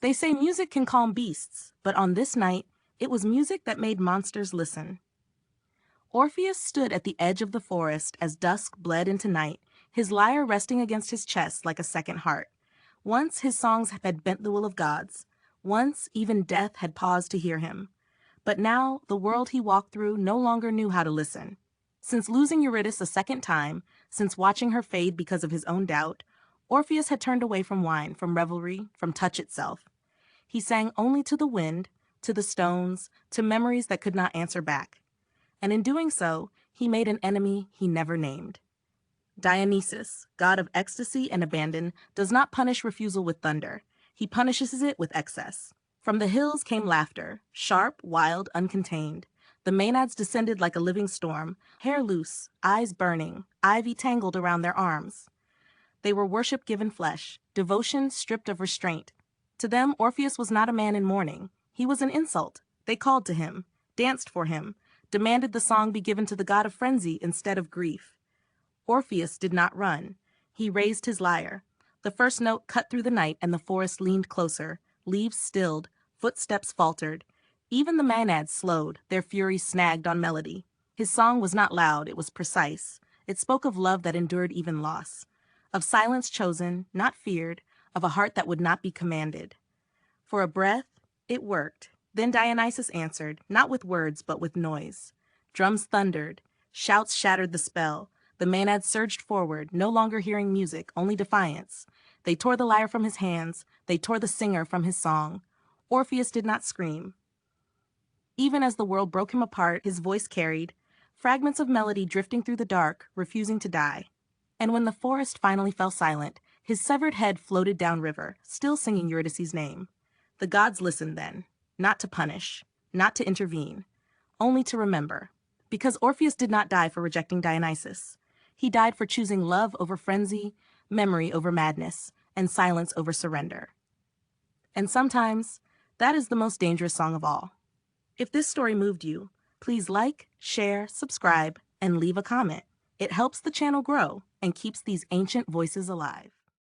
They say music can calm beasts, but on this night, it was music that made monsters listen. Orpheus stood at the edge of the forest as dusk bled into night, his lyre resting against his chest like a second heart. Once his songs had bent the will of gods. Once even death had paused to hear him. But now the world he walked through no longer knew how to listen. Since losing Eurydice a second time, since watching her fade because of his own doubt, Orpheus had turned away from wine, from revelry, from touch itself. He sang only to the wind, to the stones, to memories that could not answer back. And in doing so, he made an enemy he never named. Dionysus, god of ecstasy and abandon, does not punish refusal with thunder. He punishes it with excess. From the hills came laughter, sharp, wild, uncontained. The Maenads descended like a living storm, hair loose, eyes burning, ivy tangled around their arms. They were worship given flesh, devotion stripped of restraint. To them, Orpheus was not a man in mourning. He was an insult. They called to him, danced for him, demanded the song be given to the god of frenzy instead of grief. Orpheus did not run. He raised his lyre. The first note cut through the night and the forest leaned closer. Leaves stilled, footsteps faltered. Even the Maenads slowed, their fury snagged on melody. His song was not loud, it was precise. It spoke of love that endured even loss. Of silence chosen, not feared, of a heart that would not be commanded. For a breath, it worked. Then Dionysus answered, not with words, but with noise. Drums thundered. Shouts shattered the spell. The Maenads surged forward, no longer hearing music, only defiance. They tore the lyre from his hands. They tore the singer from his song. Orpheus did not scream. Even as the world broke him apart, his voice carried, fragments of melody drifting through the dark, refusing to die. And when the forest finally fell silent, his severed head floated downriver, still singing Eurydice's name. The gods listened then, not to punish, not to intervene, only to remember. Because Orpheus did not die for rejecting Dionysus. He died for choosing love over frenzy, memory over madness, and silence over surrender. And sometimes, that is the most dangerous song of all. If this story moved you, please like, share, subscribe, and leave a comment. It helps the channel grow and keeps these ancient voices alive.